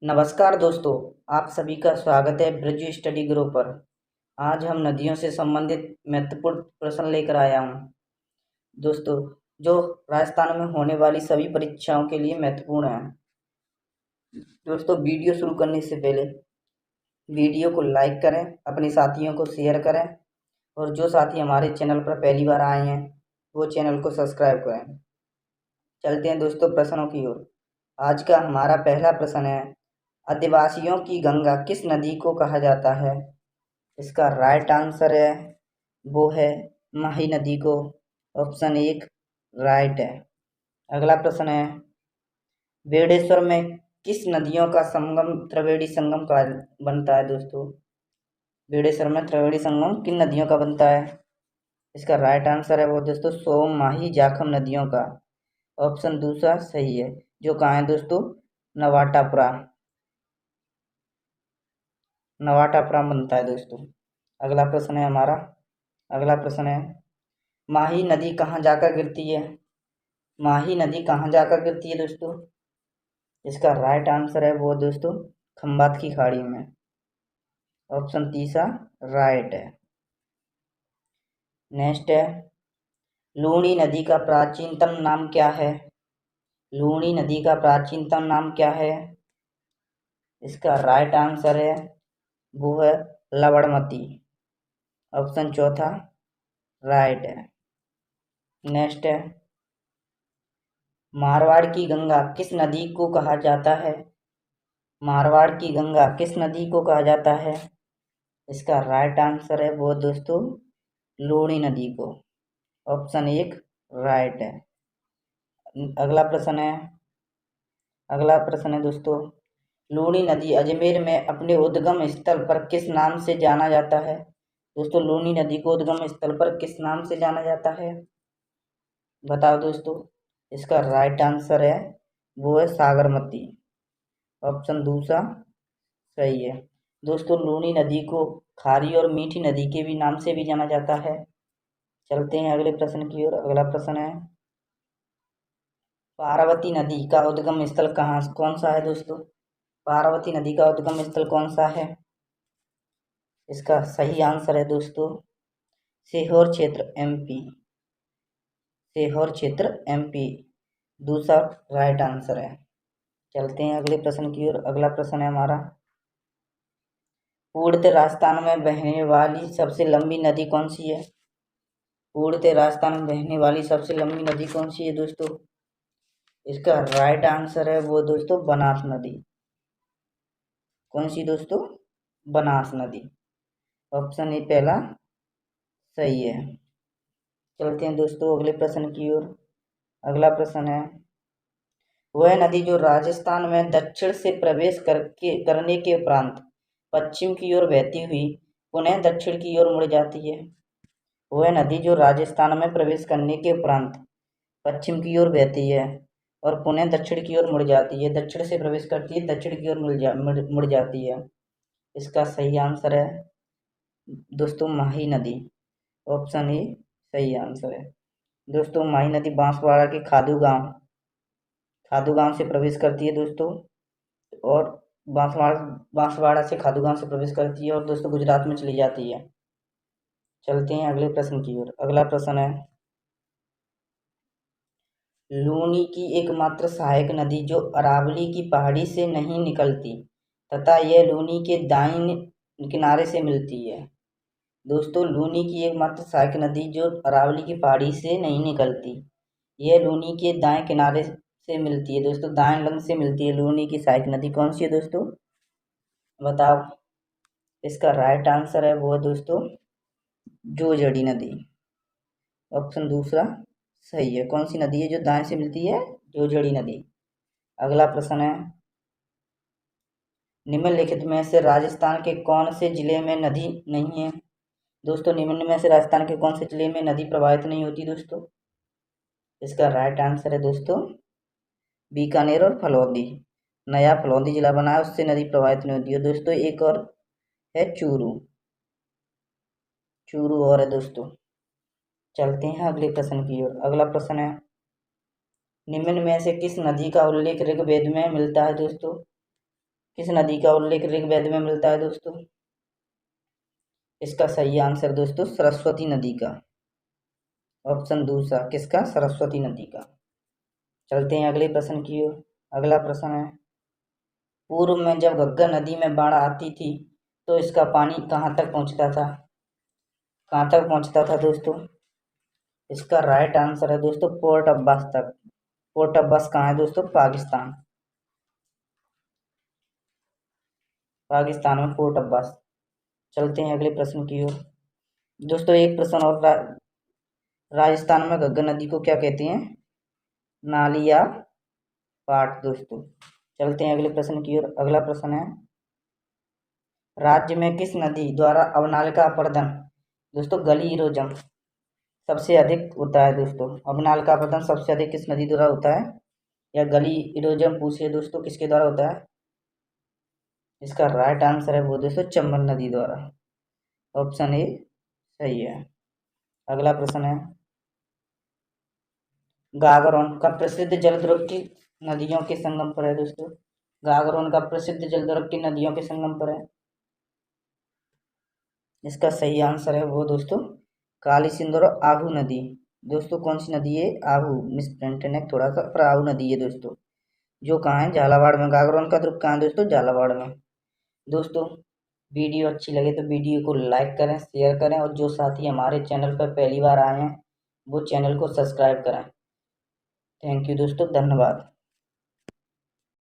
नमस्कार दोस्तों, आप सभी का स्वागत है ब्रिज स्टडी ग्रुप पर। आज हम नदियों से संबंधित महत्वपूर्ण प्रश्न लेकर आया हूँ दोस्तों, जो राजस्थान में होने वाली सभी परीक्षाओं के लिए महत्वपूर्ण है। दोस्तों, वीडियो शुरू करने से पहले वीडियो को लाइक करें, अपने साथियों को शेयर करें और जो साथी हमारे चैनल पर पहली बार आए हैं वो चैनल को सब्सक्राइब करें। चलते हैं दोस्तों प्रश्नों की ओर। आज का हमारा पहला प्रश्न है, आदिवासियों की गंगा किस नदी को कहा जाता है? इसका राइट आंसर है वो है माही नदी को। ऑप्शन 1 राइट है। अगला प्रश्न है, बेड़ेश्वर में किस नदियों का संगम त्रिवेणी संगम का बनता है? दोस्तों, बेड़ेश्वर में त्रिवेणी संगम किन नदियों का बनता है? इसका राइट आंसर है वो दोस्तों सोम, माही, जाखम नदियों का। ऑप्शन दूसरा सही है, जो कहाँ है दोस्तों? नवाटापुरा। नवाटापुरा बनता है दोस्तों। अगला प्रश्न है हमारा, अगला प्रश्न है, माही नदी कहाँ जाकर गिरती है? माही नदी कहाँ जाकर गिरती है दोस्तों? इसका राइट आंसर है वो दोस्तों खंबात की खाड़ी में। ऑप्शन तीसरा राइट है। नेक्स्ट है, लूणी नदी का प्राचीनतम नाम क्या है? लूणी नदी का प्राचीनतम नाम क्या है? इसका राइट आंसर है वो है लवणमती। ऑप्शन चौथा राइट है। नेक्स्ट है, मारवाड़ की गंगा किस नदी को कहा जाता है? मारवाड़ की गंगा किस नदी को कहा जाता है? इसका राइट आंसर है वो दोस्तों लूणी नदी को। ऑप्शन 1 राइट है। अगला प्रश्न है, अगला प्रश्न है दोस्तों, लूणी नदी अजमेर में अपने उद्गम स्थल पर किस नाम से जाना जाता है? दोस्तों, लूणी नदी को उद्गम स्थल पर किस नाम से जाना जाता है? बताओ दोस्तों। इसका राइट आंसर है वो है सागरमती। ऑप्शन दूसरा सही है। दोस्तों, लूणी नदी को खारी और मीठी नदी के भी नाम से भी जाना जाता है। चलते हैं अगले प्रश्न की ओर। अगला प्रश्न है, पार्वती नदी का उद्गम स्थल कौन सा है दोस्तों? पार्वती नदी का उद्गम स्थल कौन सा है? इसका सही आंसर है दोस्तों सीहोर क्षेत्र एमपी। सीहोर क्षेत्र एमपी दूसरा राइट आंसर है। चलते हैं अगले प्रश्न की ओर। अगला प्रश्न है हमारा, पूर्णतः राजस्थान में बहने वाली सबसे लंबी नदी कौन सी है? पूर्णतः राजस्थान में बहने वाली सबसे लंबी नदी कौन सी है दोस्तों? इसका राइट आंसर है वो दोस्तों बनास नदी। कौन सी दोस्तों? बनास नदी। ऑप्शन ए पहला सही है। चलते हैं दोस्तों अगले प्रश्न की ओर। अगला प्रश्न है, वह नदी जो राजस्थान में दक्षिण से प्रवेश करने के उपरांत पश्चिम की ओर बहती हुई पुनः दक्षिण की ओर मुड़ जाती है। वह नदी जो राजस्थान में प्रवेश करने के उपरांत पश्चिम की ओर बहती है और पुनः दक्षिण की ओर मुड़ जाती है। दक्षिण से प्रवेश करती है, दक्षिण की ओर मुड़ जाती है। इसका सही आंसर है दोस्तों माही नदी। ऑप्शन ए सही आंसर है। दोस्तों, माही नदी बांसवाड़ा के खादू गांव से प्रवेश करती है दोस्तों, और बांसवाड़ा बांसवाड़ा से खादू गांव से प्रवेश करती है और दोस्तों गुजरात में चली जाती है। चलते हैं अगले प्रश्न की ओर। अगला प्रश्न है, लूनी की एकमात्र सहायक नदी जो अरावली की पहाड़ी से नहीं निकलती तथा यह लूनी के दाहिने किनारे से मिलती है। दोस्तों, लूनी की एकमात्र सहायक नदी जो अरावली की पहाड़ी से नहीं निकलती, यह लूनी के दाएं किनारे से मिलती है दोस्तों, दाएं लंग से मिलती है। लूनी की सहायक नदी कौन सी है दोस्तों? बताओ। इसका राइट आंसर है वो है दोस्तों जोजड़ी नदी। ऑप्शन दूसरा सही है। कौन सी नदी है जो दाएं से मिलती है? जोजड़ी नदी। अगला प्रश्न है, निम्नलिखित में से राजस्थान के कौन से जिले में नदी नहीं है? दोस्तों, निम्न में से राजस्थान के कौन से जिले में नदी प्रवाहित नहीं होती दोस्तों? इसका राइट आंसर है दोस्तों बीकानेर और फलौदी। नया फलौदी जिला बना है, उससे नदी प्रवाहित नहीं होती है दोस्तों। एक और है चूरू, चूरू और है दोस्तों। चलते हैं अगले प्रश्न की ओर। अगला प्रश्न है, निम्न में से किस नदी का उल्लेख ऋग्वेद में मिलता है दोस्तों? किस नदी का उल्लेख ऋग्वेद में मिलता है दोस्तों? इसका सही आंसर दोस्तों सरस्वती नदी का। ऑप्शन दूसरा किसका? सरस्वती नदी का। चलते हैं अगले प्रश्न की ओर। अगला प्रश्न है, पूर्व में जब घग्गर नदी में बाढ़ आती थी तो इसका पानी कहाँ तक पहुँचता था? कहाँ तक पहुँचता था दोस्तों? इसका राइट आंसर है दोस्तों पोर्ट अब्बास तक। पोर्ट अब्बास कहाँ है दोस्तों? पाकिस्तान। पाकिस्तान में पोर्ट अब्बास। चलते हैं अगले प्रश्न की ओर। दोस्तों एक प्रश्न और, राजस्थान में घग्गर नदी को क्या कहते हैं? नाली या पाट दोस्तों। चलते हैं अगले प्रश्न की ओर। अगला प्रश्न है, राज्य में किस नदी द्वारा अवनालिका अपरदन दोस्तों गली इरोजन सबसे अधिक होता है दोस्तों? अवनालिका अपरदन सबसे अधिक किस नदी द्वारा होता है? या गली इरोजन पूछिए दोस्तों किसके द्वारा होता है? इसका राइट आंसर है वो दोस्तों चंबल नदी द्वारा। ऑप्शन ए सही है। अगला प्रश्न है, गागरोन का प्रसिद्ध जलद्रव की नदियों के संगम पर है दोस्तों। गागरोन का प्रसिद्ध जलद्रव की नदियों के संगम पर है। इसका सही आंसर है वो दोस्तों काली सिंधु और आहू नदी। दोस्तों कौन सी नदी है? आहू, मिस प्रिंट है थोड़ा सा, पर आहू नदी है दोस्तों, जो कहाँ है? झालावाड़ में। गागरोन का ध्रुव कहाँ है दोस्तों? झालावाड़ में। दोस्तों वीडियो अच्छी लगे तो वीडियो को लाइक करें, शेयर करें, और जो साथी हमारे चैनल पर पहली बार आए हैं वो चैनल को सब्सक्राइब करें। थैंक यू दोस्तों, धन्यवाद।